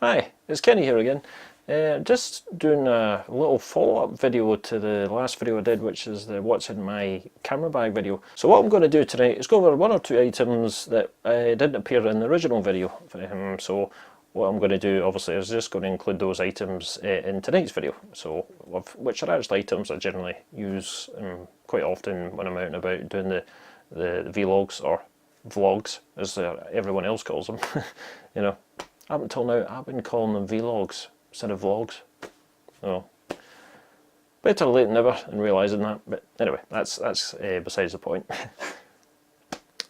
Hi, it's Kenny here again. Just doing a little follow-up video to the last video I did, which is the what's in my camera bag video. So what I'm going to do tonight is go over one or two items that didn't appear in the original video. So what I'm going to do obviously is just going to include those items in tonight's video. So which are actually items I generally use quite often when I'm out and about doing the vlogs, or vlogs as everyone else calls them. You know. Up until now, I've been calling them vlogs instead of vlogs. Oh, better late than never in realising that. But anyway, that's besides the point.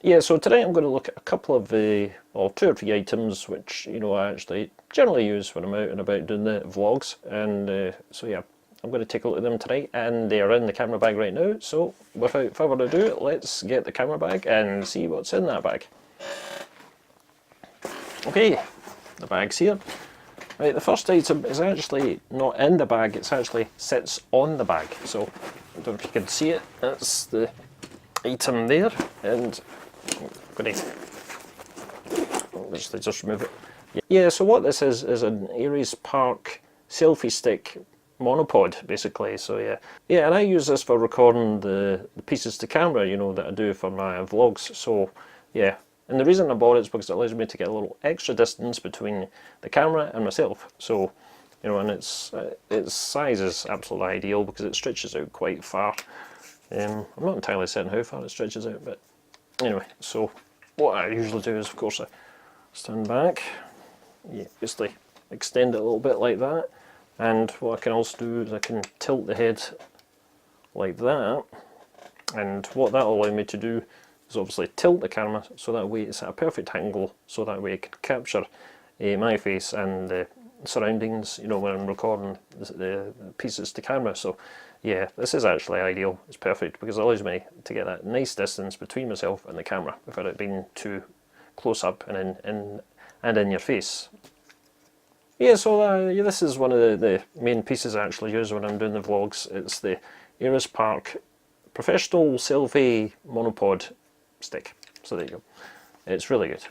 Yeah, so today I'm going to look at a couple of, well, 2 or 3 items which I actually generally use when I'm out and about doing the vlogs. And so yeah, I'm going to take a look at them tonight, and they are in the camera bag right now. So without further ado, let's get the camera bag and see what's in that bag. Okay. The bag's here. Right, the first item is actually not in the bag, it actually sits on the bag. So, I don't know if you can see it, that's the item there, and I'm going to just remove it. Yeah, so what this is an Aries Park selfie stick monopod, basically. So yeah, and I use this for recording the pieces to camera, that I do for my vlogs. So yeah. And the reason I bought it is because it allows me to get a little extra distance between the camera and myself. So, and its size is absolutely ideal because it stretches out quite far. I'm not entirely certain how far it stretches out, but anyway. So what I usually do is, of course, I stand back, basically extend it a little bit like that. And what I can also do is I can tilt the head like that. And what that will allow me to do is obviously tilt the camera so that way it's at a perfect angle, so that way it can capture my face and the surroundings, when I'm recording the pieces to camera. So yeah, this is actually ideal. It's perfect because it allows me to get that nice distance between myself and the camera without it being too close up and in your face. Yeah, so this is one of the main pieces I actually use when I'm doing the vlogs. It's the Aries Park Professional Selfie Monopod stick. So there you go. It's really good.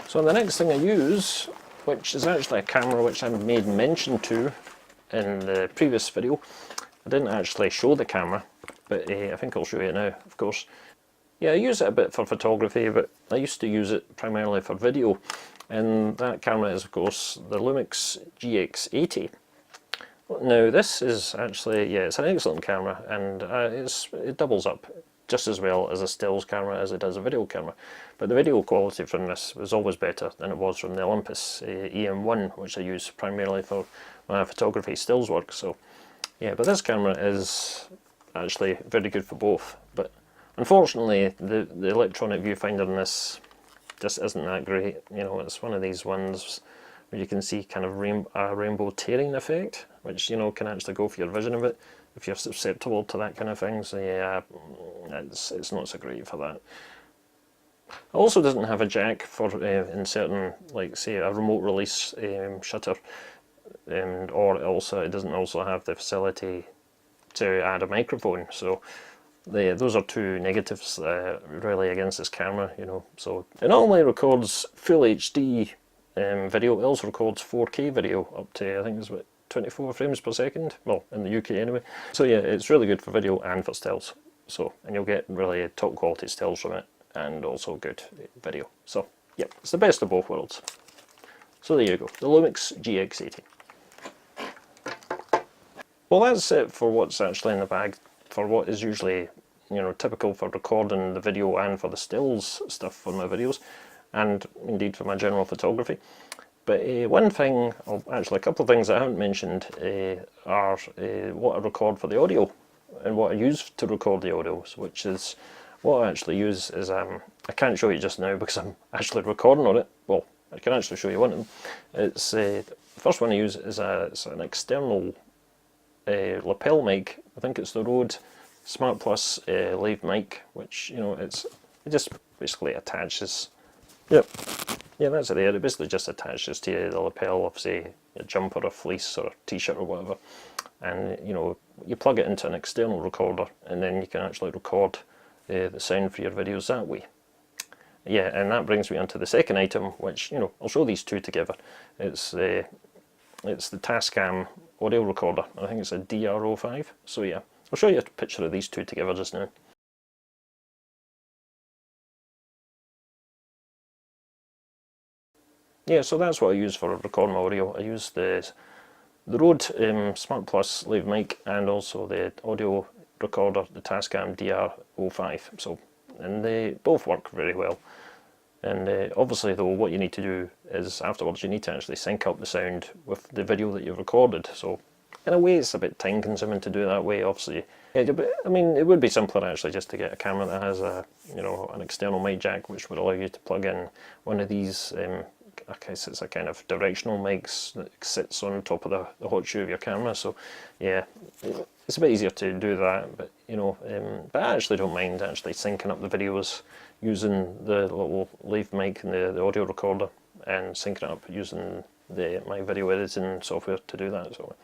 So the next thing I use, which is actually a camera which I made mention to in the previous video. I didn't actually show the camera, but I think I'll show you now, of course. Yeah, I use it a bit for photography, but I used to use it primarily for video. And that camera is, of course, the Lumix GX80. Now this is actually, it's an excellent camera, and it doubles up just as well as a stills camera as it does a video camera. But the video quality from this was always better than it was from the Olympus EM1, which I use primarily for my photography stills work. So yeah, but this camera is actually very good for both. But unfortunately, the electronic viewfinder in this just isn't that great. It's one of these ones where you can see kind of a rainbow tearing effect, which can actually go for your vision of it if you're susceptible to that kind of thing. So yeah, it's not so great for that. It also doesn't have a jack for inserting, like, say, a remote release shutter, or it doesn't also have the facility to add a microphone. So those are 2 negatives really against this camera. So it not only records full HD video, it also records 4K video up to, I think it's about 24 frames per second, well, in the UK anyway. So yeah, it's really good for video and for stills. So, and you'll get really top quality stills from it, and also good video. So yeah, it's the best of both worlds. So there you go, the Lumix GX80. Well, that's it for what's actually in the bag, for what is usually typical for recording the video and for the stills stuff for my videos, and indeed for my general photography. But one thing, actually a couple of things I haven't mentioned are what I record for the audio and what I use to record the audio, which is what I actually use is, I can't show you just now because I'm actually recording on it. Well, I can actually show you one of them. It's the first one I use is it's an external lapel mic. I think it's the Rode Smart Plus Live mic, which it just basically attaches. Yep. Yeah, that's it there. It basically just attaches to the lapel of, say, a jumper or fleece or a t-shirt or whatever. And, you plug it into an external recorder, and then you can actually record the sound for your videos that way. yeah, and that brings me on to the second item, which, you know, I'll show these two together. It's the Tascam audio recorder. I think it's a DR05. So yeah, I'll show you a picture of these two together just now. Yeah, so that's what I use for recording my audio. I use the Rode Smart Plus Lave mic and also the audio recorder, the Tascam DR05. So, and they both work very well. And obviously though, what you need to do is afterwards you need to actually sync up the sound with the video that you've recorded. So in a way it's a bit time consuming to do that way, obviously. Yeah, but, I mean, it would be simpler actually just to get a camera that has a, you know, an external mic jack, which would allow you to plug in one of these, I guess it's a kind of directional mics that sits on top of the hot shoe of your camera. So yeah, it's a bit easier to do that, but you know, but I actually don't mind actually syncing up the videos using the little Lave mic and the audio recorder, and syncing it up using my video editing software to do that. So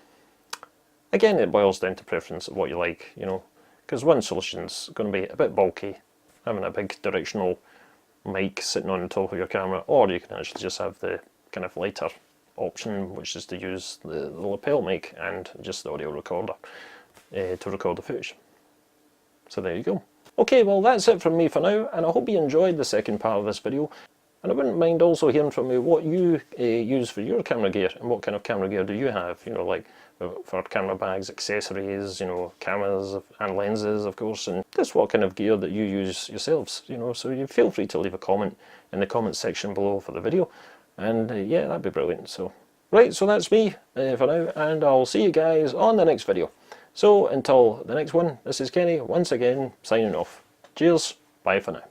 again, it boils down to preference of what you like, you know, because one solution's going to be a bit bulky, having a big directional mic sitting on the top of your camera, or you can actually just have the kind of lighter option, which is to use the lapel mic and just the audio recorder to record the footage. So there you go. Okay, well that's it from me for now, and I hope you enjoyed the second part of this video. And I wouldn't mind also hearing from you what you use for your camera gear, and what kind of camera gear do you have, you know, like for camera bags, accessories, you know, cameras and lenses of course, and just what kind of gear that you use yourselves, you know. So you feel free to leave a comment in the comments section below for the video, and yeah, that'd be brilliant. So right, so that's me for now, and I'll see you guys on the next video. So until the next one, this is Kenny once again signing off. Cheers, bye for now.